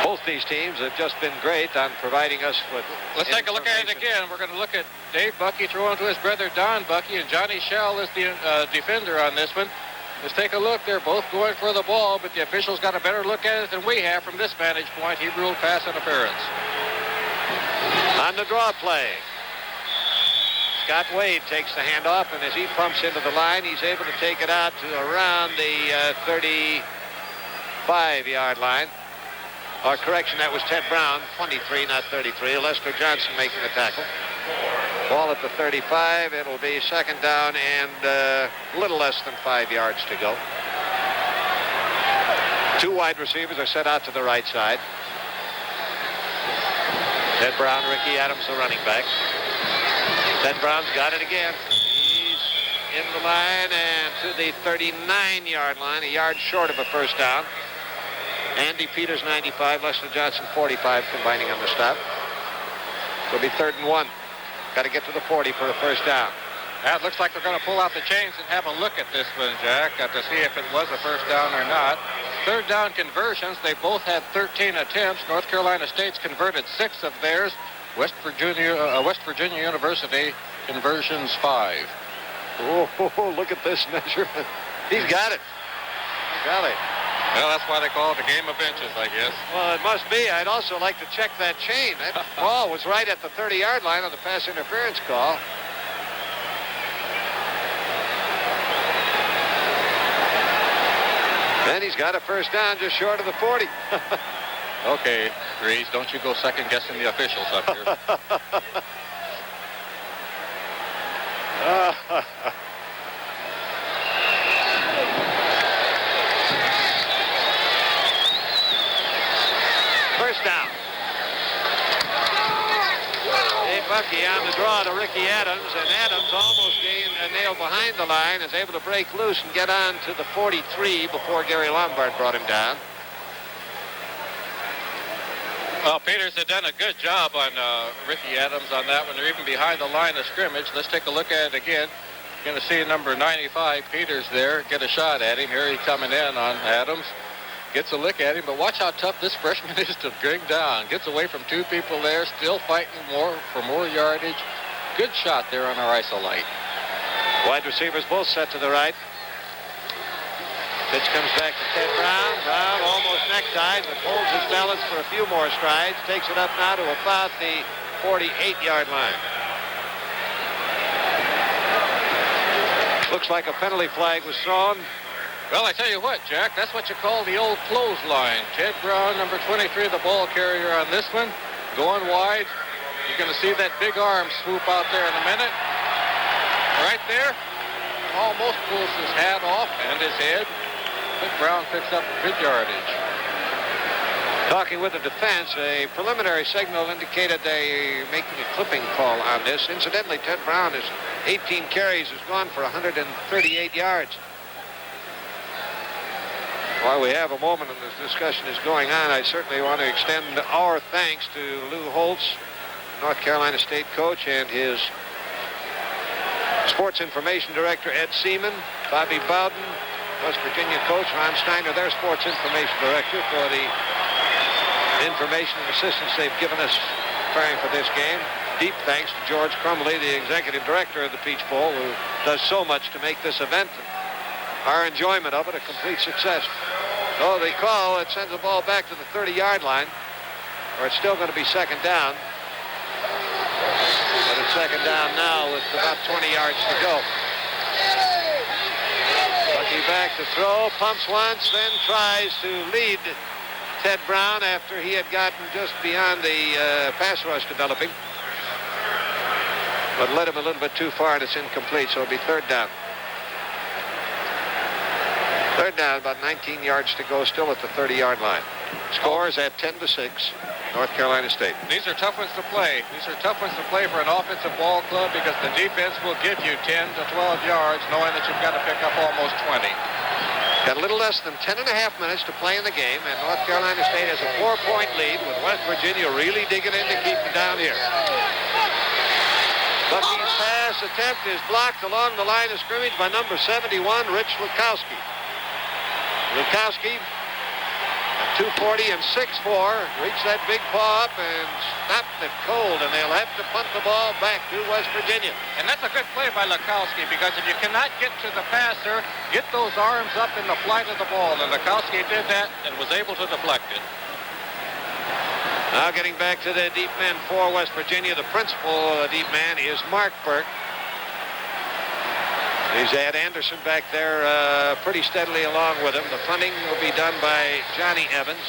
Both these teams have just been great on providing us with Let's take a look at it again. We're going to look at Dave Bucky throwing to his brother Don Bucky, and Johnny Shell is the defender on this one. Let's take a look. They're both going for the ball, but the officials got a better look at it than we have from this vantage point. He ruled pass interference. On the draw play, Scott Wade takes the handoff, and as he pumps into the line, he's able to take it out to around the 35-yard line. Or correction, that was Ted Brown, 23, not 33. Lester Johnson making the tackle. Ball at the 35. It'll be 2nd down and a little less than 5 yards to go. 2 wide receivers are set out to the right side. Ted Brown, Ricky Adams, the running back. Ted Brown's got it again. He's in the line and to the 39-yard line, a yard short of a 1st down. Andy Peters, 95, Lester Johnson, 45, combining on the stop. It'll be 3rd and 1. Got to get to the 40 for a 1st down. That looks like they're going to pull out the chains and have a look at this one, Jack, to see if it was a first down or not. Third down conversions, they both had 13 attempts. North Carolina State's converted 6 of theirs. West Virginia University conversions 5. Oh, look at this measurement. He's got it. Golly. Well, that's why they call it a game of inches, I guess. Well, it must be. I'd also like to check that chain. That ball was right at the 30-yard line on the pass interference call. And he's got a first down just short of the 40. Okay, Reese, don't you go second-guessing the officials up here. First down. Dave Bucky on the draw to Ricky Adams, and Adams almost nailed behind the line, is able to break loose and get on to the 43 before Gary Lombard brought him down. Well, Peters had done a good job on Ricky Adams on that one. They're even behind the line of scrimmage. Let's take a look at it again. You're going to see number 95, Peters, there. Get a shot at him. Here he's coming in on Adams. Gets a look at him, but watch how tough this freshman is to bring down. Gets away from 2 people there, still fighting for more yardage. Good shot there on our isolite. Wide receivers both set to the right. Pitch comes back to Ted Brown. Brown almost necktied, but holds his balance for a few more strides. Takes it up now to about the 48-yard line. Looks like a penalty flag was thrown. Well, I tell you what, Jack, that's what you call the old clothesline. Ted Brown, number 23, the ball carrier on this one, going wide. You're going to see that big arm swoop out there in a minute. Right there, almost pulls his hat off and his head. But Brown picks up good yardage. Talking with the defense, a preliminary signal indicated they making a clipping call on this. Incidentally, Ted Brown has 18 carries, has gone for 138 yards. While we have a moment and this discussion is going on, I certainly want to extend our thanks to Lou Holtz, North Carolina State coach, and his sports information director, Ed Seaman, Bobby Bowden, West Virginia coach, Ron Steiner, their sports information director, for the information and assistance they've given us preparing for this game. Deep thanks to George Crumley, the executive director of the Peach Bowl, who does so much to make this event, our enjoyment of it, a complete success. So the call, it sends the ball back to the 30-yard line, or it's still going to be second down. But it's second down now with about 20 yards to go. Bucky back to throw, pumps once, then tries to lead Ted Brown after he had gotten just beyond the pass rush developing. But led him a little bit too far, and it's incomplete, so it'll be third down. Third down, about 19 yards to go, still at the 30-yard line. Score is at 10-6, North Carolina State. These are tough ones to play. These are tough ones to play for an offensive ball club because the defense will give you 10 to 12 yards, knowing that you've got to pick up almost 20. Got a little less than 10 and a half minutes to play in the game, and North Carolina State has a 4-point lead with West Virginia really digging in to keep them down here. Bucky's pass attempt is blocked along the line of scrimmage by number 71, Rich Lukowski. Lukowski, 240 and 6'4", reached that big paw up and stopped it cold, and they'll have to punt the ball back to West Virginia. And that's a good play by Lukowski, because if you cannot get to the passer, get those arms up in the flight of the ball, and Lukowski did that and was able to deflect it. Now getting back to the deep men for West Virginia, the principal deep man is Mark Burke. He's Ed Anderson back there pretty steadily along with him. The punting will be done by Johnny Evans.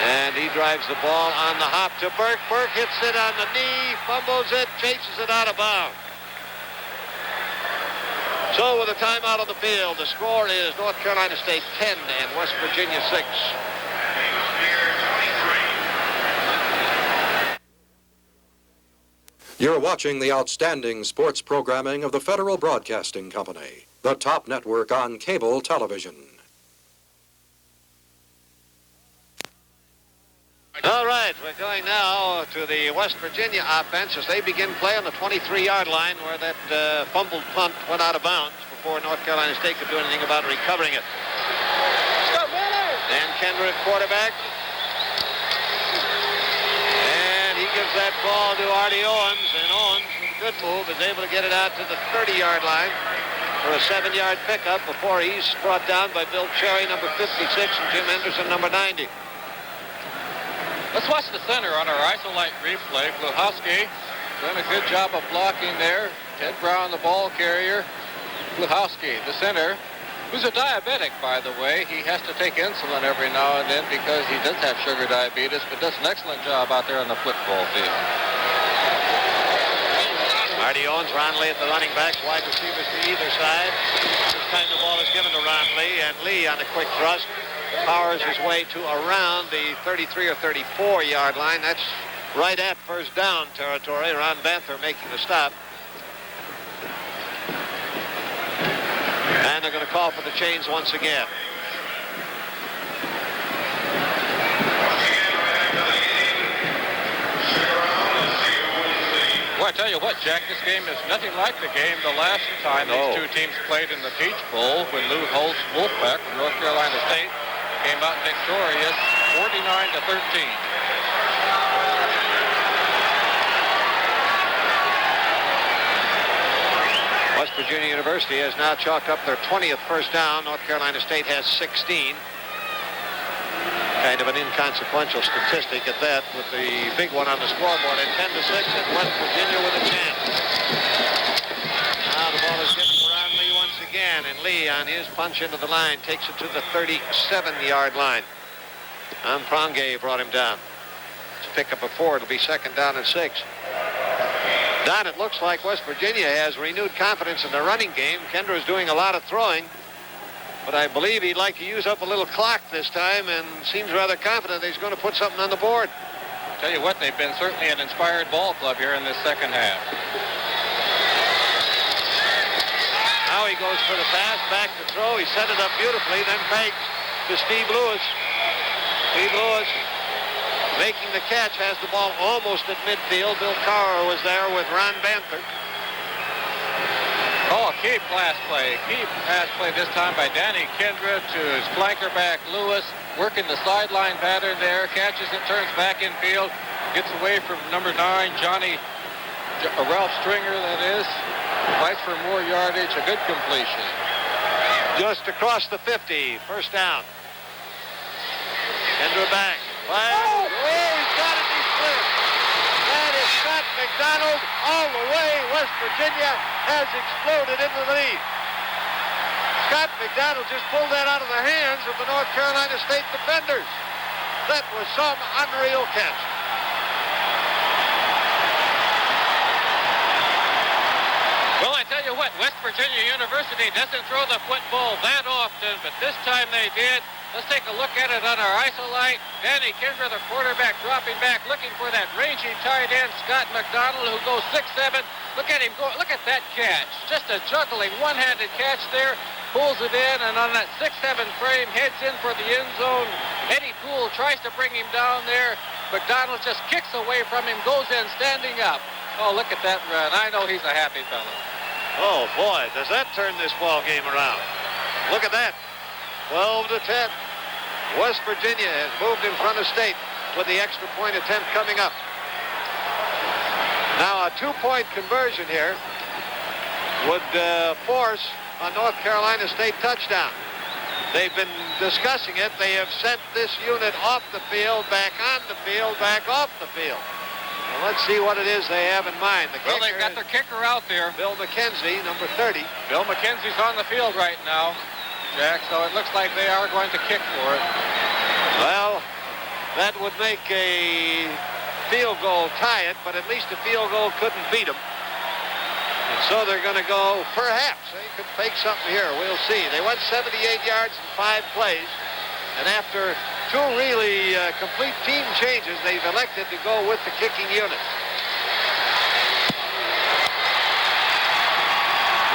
And he drives the ball on the hop to Burke. Burke hits it on the knee, fumbles it, chases it out of bounds. So with a timeout on the field, the score is North Carolina State 10 and West Virginia 6. You're watching the outstanding sports programming of the Federal Broadcasting Company, the top network on cable television. All right, we're going now to the West Virginia offense as they begin play on the 23-yard line where that fumbled punt went out of bounds before North Carolina State could do anything about recovering it. Dan Kendra at quarterback. And he gives that ball to Artie Owens, and Owens, with a good move, is able to get it out to the 30-yard line for a 7-yard pickup before he's brought down by Bill Cherry, number 56, and Jim Henderson, number 90. Let's watch the center on our isolate replay. Gluchowski doing a good job of blocking there. Ted Brown, the ball carrier. Gluchowski, the center, who's a diabetic, by the way. He has to take insulin every now and then because he does have sugar diabetes, but does an excellent job out there on the football field. Artie Owens, Ron Lee at the running backs, wide receivers to either side. This time the ball is given to Ron Lee, and Lee on a quick thrust powers his way to around the 33 or 34-yard line. That's right at first down territory. Ron Banther making the stop. And they're going to call for the chains once again. Well, I tell you what, Jack, this game is nothing like the game the last time these two teams played in the Peach Bowl when Lou Holtz Wolfpack from North Carolina State came out victorious 49-13. West Virginia University has now chalked up their 20th first down. North Carolina State has 16. Kind of an inconsequential statistic at that, with the big one on the scoreboard at 10-6, and West Virginia with a chance. Now the ball is given to Ron Lee once again, and Lee on his punch into the line takes it to the 37-yard line. Pronge brought him down. It's a pickup of 4. It'll be second down and 6. Don, it looks like West Virginia has renewed confidence in their running game. Kendra is doing a lot of throwing, but I believe he'd like to use up a little clock this time and seems rather confident that he's going to put something on the board. I'll tell you what, they've been certainly an inspired ball club here in this second half. Now he goes for the pass, back to throw. He set it up beautifully, then fakes to Steve Lewis. Steve Lewis making the catch, has the ball almost at midfield. Bill Cowher was there with Ron Banther. Oh, a key pass play. Key pass play this time by Danny Kendra to his flanker back Lewis, working the sideline pattern there, catches it, turns back in field, gets away from number 9, Ralph Stringer, that is. Fights for more yardage, a good completion. Just across the 50, first down. Kendra back. Oh, he's got it, he's clear. That is Scott McDonald all the way. West Virginia has exploded into the lead. Scott McDonald just pulled that out of the hands of the North Carolina State defenders. That was some unreal catch. Well, I tell you what, West Virginia University doesn't throw the football that often, but this time they did. Let's take a look at it on our isolite. Danny Kendra, the quarterback, dropping back, looking for that rangy tight end, Scott McDonald, who goes 6'7". Look at him go. Look at that catch. Just a juggling one-handed catch there. Pulls it in, and on that 6'7" frame, heads in for the end zone. Eddie Poole tries to bring him down there. McDonald just kicks away from him, goes in standing up. Oh, look at that run. I know he's a happy fellow. Oh, boy, does that turn this ball game around. Look at that. 12-10. West Virginia has moved in front of State with the extra point attempt coming up. Now a 2-point conversion here would force a North Carolina State touchdown. They've been discussing it. They have sent this unit off the field, back on the field, back off the field. Well, let's see what it is they have in mind. Well, they've got their kicker out there. Bill McKenzie, number 30. Bill McKenzie's on the field right now, Jack, so it looks like they are going to kick for it. Well, that would make a field goal tie it, but at least a field goal couldn't beat them. And so they're going to go, perhaps, they could fake something here. We'll see. They went 78 yards in 5 plays, and after 2 really complete team changes, they've elected to go with the kicking unit.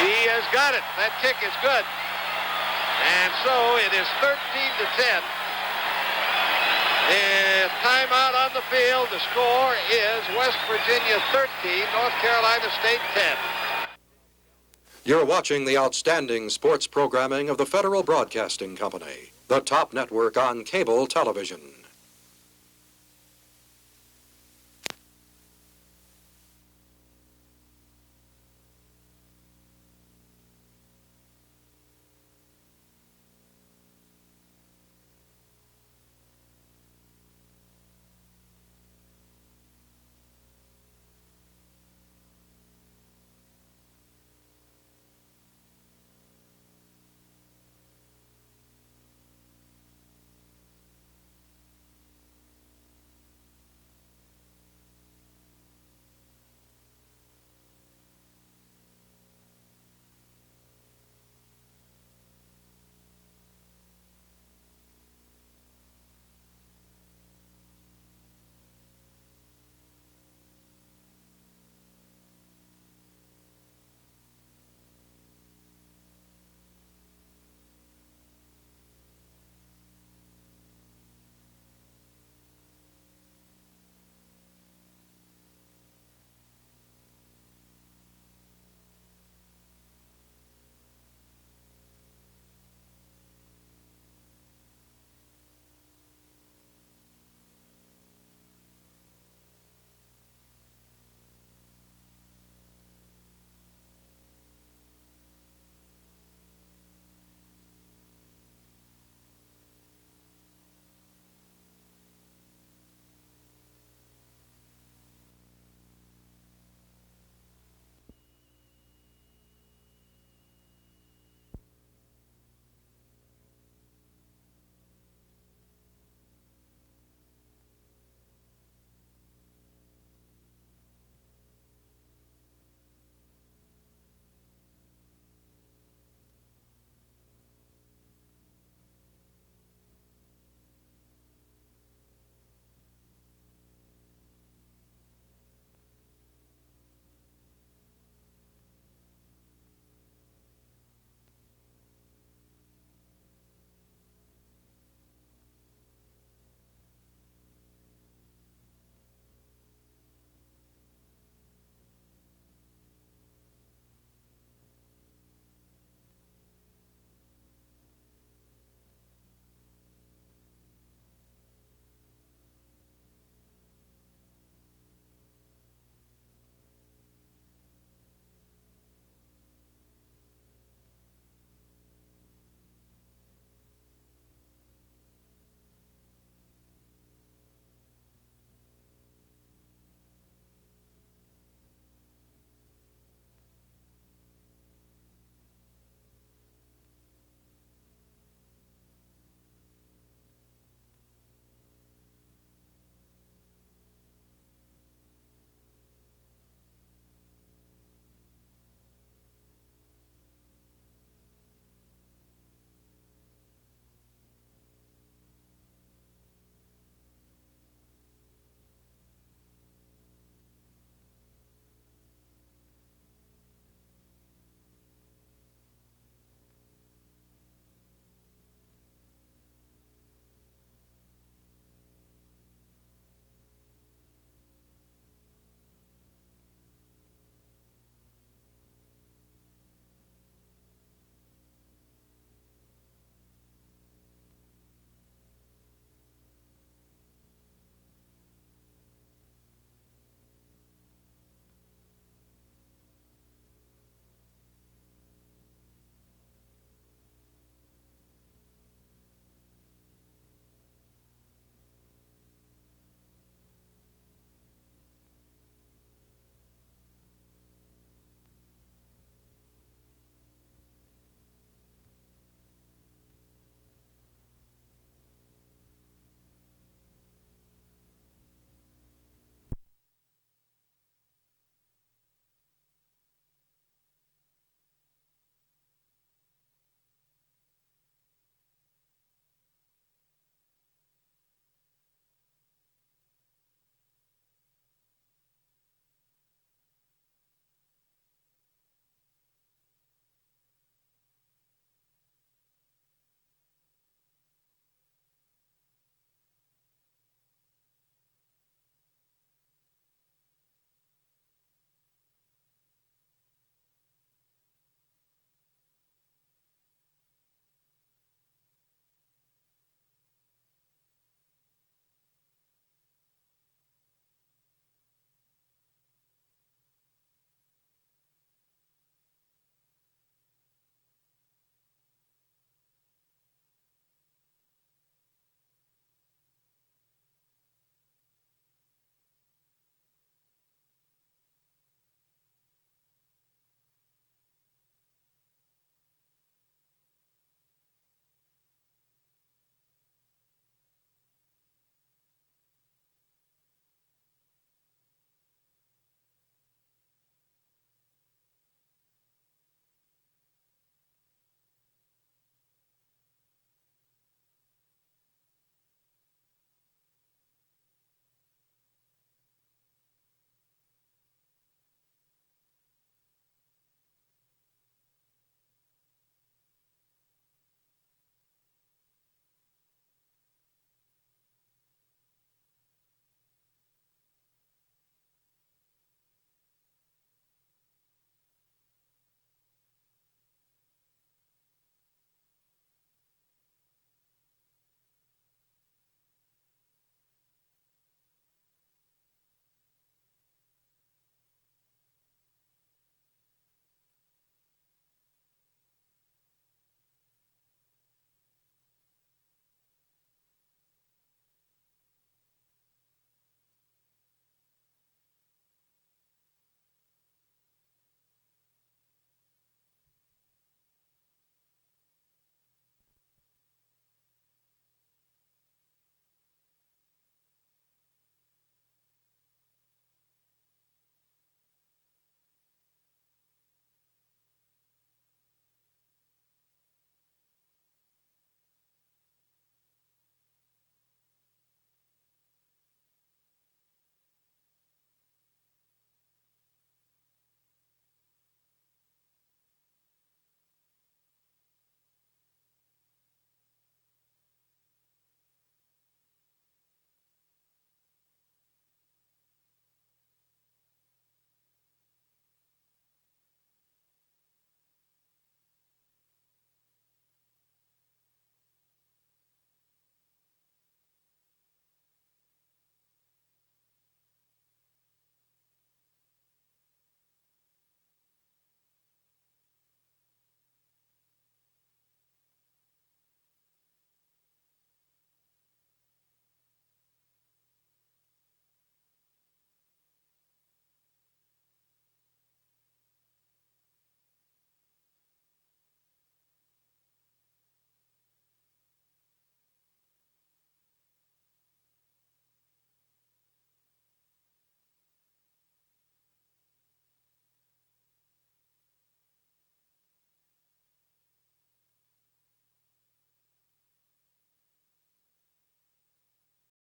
He has got it. That kick is good. And so it is 13-10. Timeout on the field. The score is West Virginia 13, North Carolina State 10. You're watching the outstanding sports programming of the Federal Broadcasting Company, the top network on cable television.